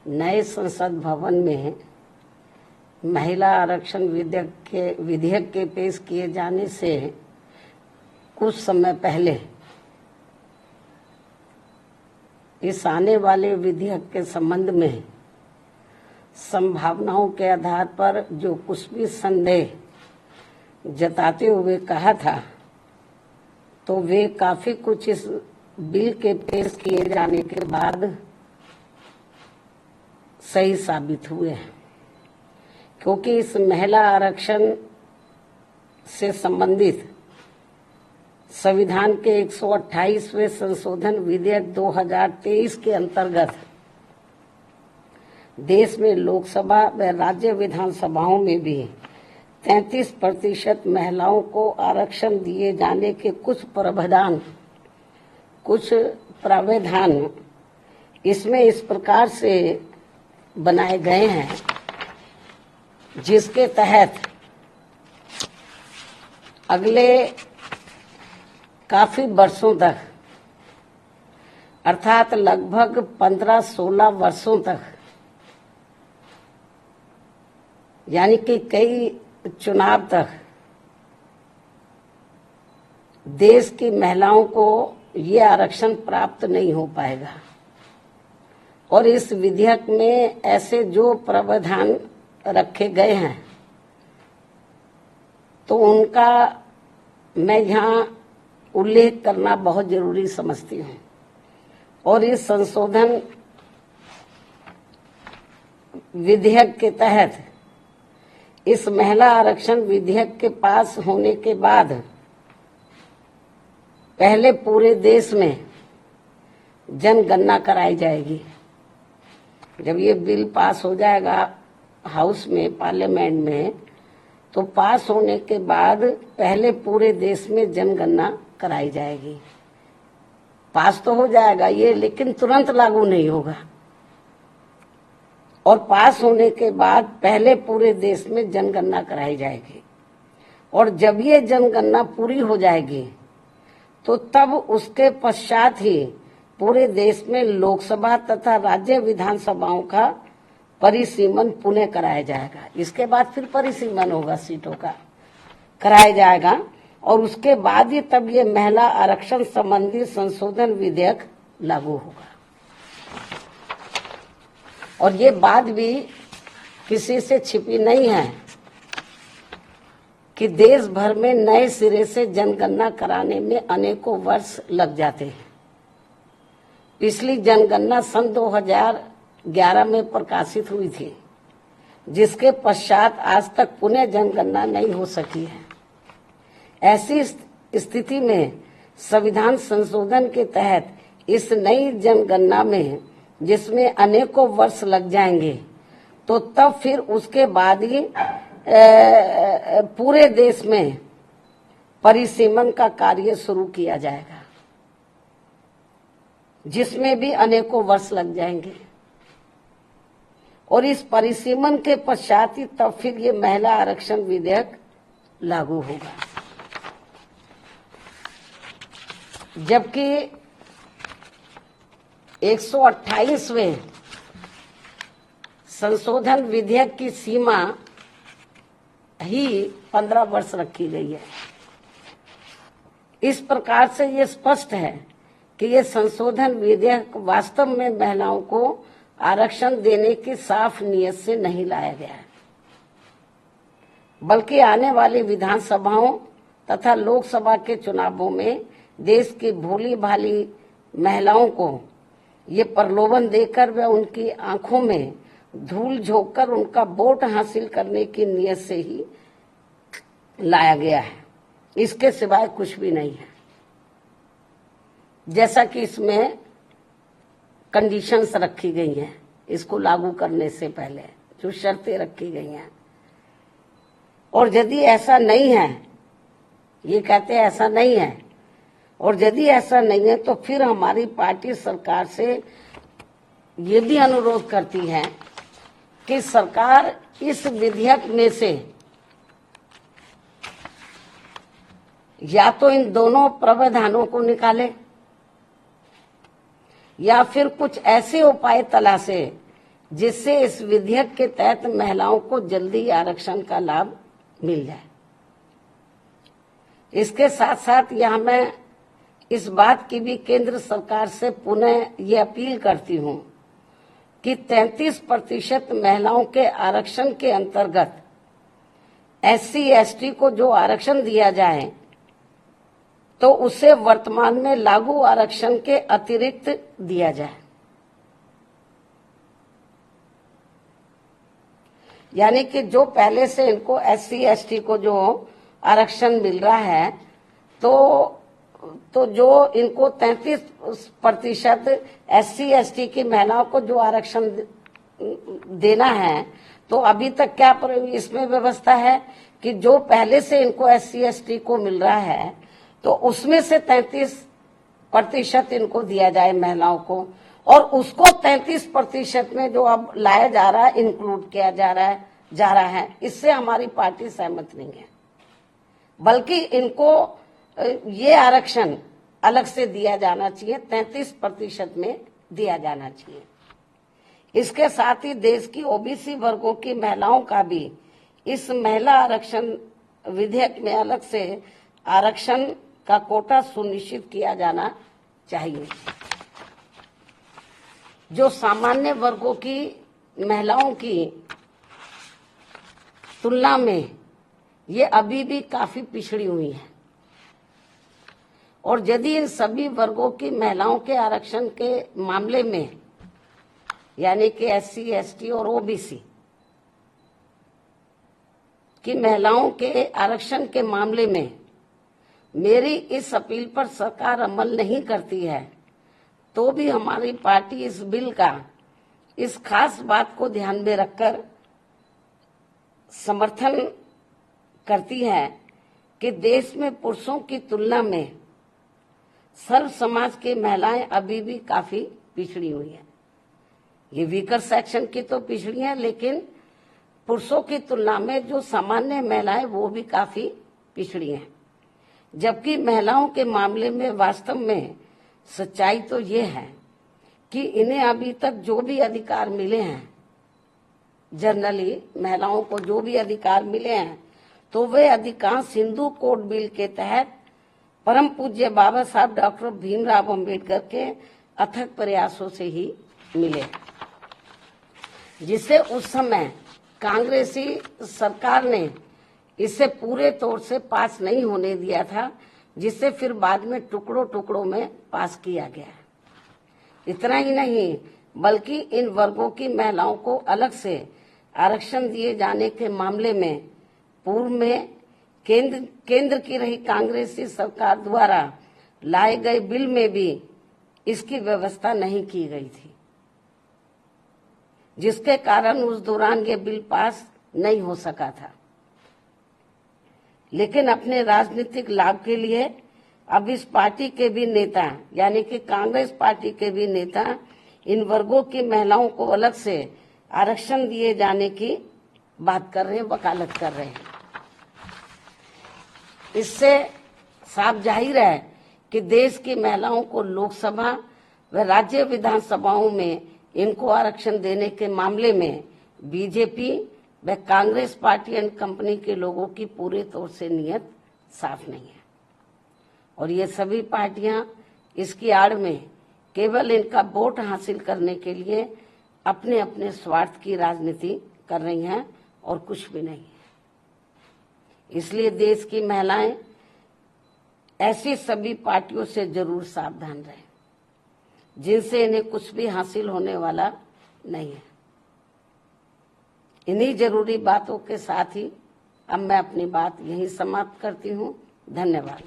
नए संसद भवन में महिला आरक्षण विधेयक के पेश किए जाने से कुछ समय पहले इस आने वाले विधेयक के संबंध में संभावनाओं के आधार पर जो कुछ भी संदेह जताते हुए कहा था, तो वे काफी कुछ इस बिल के पेश किए जाने के बाद सही साबित हुए हैं, क्योंकि इस महिला आरक्षण से संबंधित संविधान के 128वें संशोधन विधेयक 2023 के अंतर्गत देश में लोकसभा व राज्य विधानसभाओं में भी 33% महिलाओं को आरक्षण दिए जाने के कुछ प्रावधान इसमें इस प्रकार से बनाए गए हैं, जिसके तहत अगले काफी वर्षों तक, अर्थात लगभग 15-16 वर्षों तक, यानी कि कई चुनाव तक देश की महिलाओं को ये आरक्षण प्राप्त नहीं हो पाएगा। और इस विधेयक में ऐसे जो प्रावधान रखे गए हैं, तो उनका मैं यहाँ उल्लेख करना बहुत जरूरी समझती हूँ। और इस संशोधन विधेयक के तहत इस महिला आरक्षण विधेयक के पास होने के बाद पहले पूरे देश में जनगणना कराई जाएगी। जब ये बिल पास हो जाएगा हाउस में, पार्लियामेंट में, तो पास होने के बाद पहले पूरे देश में जनगणना कराई जाएगी। पास तो हो जाएगा ये, लेकिन तुरंत लागू नहीं होगा। और पास होने के बाद पहले पूरे देश में जनगणना कराई जाएगी। और जब ये जनगणना पूरी हो जाएगी, तो तब उसके पश्चात ही पूरे देश में लोकसभा तथा राज्य विधानसभाओं का परिसीमन पुनः कराया जाएगा। इसके बाद फिर परिसीमन होगा, सीटों का कराया जाएगा। और उसके बाद ही तब ये महिला आरक्षण संबंधी संशोधन विधेयक लागू होगा। और ये बात भी किसी से छिपी नहीं है कि देश भर में नए सिरे से जनगणना कराने में अनेकों वर्ष लग जाते हैं। पिछली जनगणना सन 2011 में प्रकाशित हुई थी, जिसके पश्चात आज तक पुनः जनगणना नहीं हो सकी है। ऐसी स्थिति में संविधान संशोधन के तहत इस नई जनगणना में, जिसमें अनेकों वर्ष लग जाएंगे, तो तब फिर उसके बाद ही पूरे देश में परिसीमन का कार्य शुरू किया जाएगा, जिसमें भी अनेकों वर्ष लग जाएंगे। और इस परिसीमन के पश्चात ही तब फिर ये महिला आरक्षण विधेयक लागू होगा। जबकि 128वें संशोधन विधेयक की सीमा ही 15 वर्ष रखी गई है। इस प्रकार से ये स्पष्ट है कि ये संशोधन विधेयक वास्तव में महिलाओं को आरक्षण देने की साफ नीयत से नहीं लाया गया है, बल्कि आने वाली विधानसभाओं तथा लोकसभा के चुनावों में देश की भोली भाली महिलाओं को ये प्रलोभन देकर व उनकी आंखों में धूल झोंककर उनका वोट हासिल करने की नीयत से ही लाया गया है। इसके सिवाय कुछ भी नहीं है। जैसा कि इसमें कंडीशंस रखी गई हैं, इसको लागू करने से पहले जो शर्तें रखी गई हैं। और यदि ऐसा नहीं है, ये कहते हैं ऐसा नहीं है, और यदि ऐसा नहीं है, तो फिर हमारी पार्टी सरकार से ये भी अनुरोध करती है कि सरकार इस विधेयक में से या तो इन दोनों प्रावधानों को निकाले या फिर कुछ ऐसे उपाय तलाशे जिससे इस विधेयक के तहत महिलाओं को जल्दी आरक्षण का लाभ मिल जाए। इसके साथ साथ यहाँ मैं इस बात की भी केंद्र सरकार से पुनः ये अपील करती हूँ कि 33% महिलाओं के आरक्षण के अंतर्गत SC/ST को जो आरक्षण दिया जाए तो उसे वर्तमान में लागू आरक्षण के अतिरिक्त दिया जाए। यानी कि जो पहले से इनको SC/ST को जो आरक्षण मिल रहा है तो जो इनको 33% SC/ST की महिलाओं को जो आरक्षण देना है, तो अभी तक क्या इसमें व्यवस्था है कि जो पहले से इनको SC/ST को मिल रहा है तो उसमें से 33% इनको दिया जाए महिलाओं को, और उसको 33% में जो अब लाया जा रहा है, इंक्लूड किया जा रहा है, इससे हमारी पार्टी सहमत नहीं है। बल्कि इनको ये आरक्षण अलग से दिया जाना चाहिए, 33% में दिया जाना चाहिए। इसके साथ ही देश की OBC वर्गों की महिलाओं का भी इस महिला आरक्षण विधेयक में अलग से आरक्षण का कोटा सुनिश्चित किया जाना चाहिए। जो सामान्य वर्गों की महिलाओं की तुलना में ये अभी भी काफी पिछड़ी हुई है, और यदि इन सभी वर्गों की महिलाओं के आरक्षण के मामले में, यानी कि SC/ST और OBC की महिलाओं के आरक्षण के मामले में मेरी इस अपील पर सरकार अमल नहीं करती है, तो भी हमारी पार्टी इस बिल का इस खास बात को ध्यान में रखकर समर्थन करती है कि देश में पुरुषों की तुलना में सर्व समाज की महिलाएं अभी भी काफी पिछड़ी हुई हैं। ये वीकर सेक्शन की तो पिछड़ी हैं, लेकिन पुरुषों की तुलना में जो सामान्य महिलाएं वो भी काफी पिछड़ी हैं। जबकि महिलाओं के मामले में वास्तव में सच्चाई तो ये है कि इन्हें अभी तक जो भी अधिकार मिले हैं, जनरली महिलाओं को जो भी अधिकार मिले हैं, तो वे अधिकांश हिंदू कोड बिल के तहत परम पूज्य बाबा साहब डॉक्टर भीमराव अंबेडकर के अथक प्रयासों से ही मिले, जिसे उस समय कांग्रेसी सरकार ने इसे पूरे तौर से पास नहीं होने दिया था, जिसे फिर बाद में टुकड़ों टुकड़ों में पास किया गया। इतना ही नहीं, बल्कि इन वर्गों की महिलाओं को अलग से आरक्षण दिए जाने के मामले में पूर्व में केंद्र की रही कांग्रेसी सरकार द्वारा लाए गए बिल में भी इसकी व्यवस्था नहीं की गई थी, जिसके कारण उस दौरान ये बिल पास नहीं हो सका था। लेकिन अपने राजनीतिक लाभ के लिए अब इस पार्टी के भी नेता, यानी कि कांग्रेस पार्टी के भी नेता, इन वर्गों की महिलाओं को अलग से आरक्षण दिए जाने की बात कर रहे हैं, वकालत कर रहे हैं। इससे साफ जाहिर है कि देश की महिलाओं को लोकसभा व राज्य विधानसभाओं में इनको आरक्षण देने के मामले में बीजेपी व कांग्रेस पार्टी एंड कंपनी के लोगों की पूरे तौर से नीयत साफ नहीं है, और ये सभी पार्टियां इसकी आड़ में केवल इनका वोट हासिल करने के लिए अपने अपने स्वार्थ की राजनीति कर रही हैं और कुछ भी नहीं है। इसलिए देश की महिलाएं ऐसी सभी पार्टियों से जरूर सावधान रहें, जिनसे इन्हें कुछ भी हासिल होने वाला नहीं है। इन्हीं जरूरी बातों के साथ ही अब मैं अपनी बात यहीं समाप्त करती हूँ। धन्यवाद।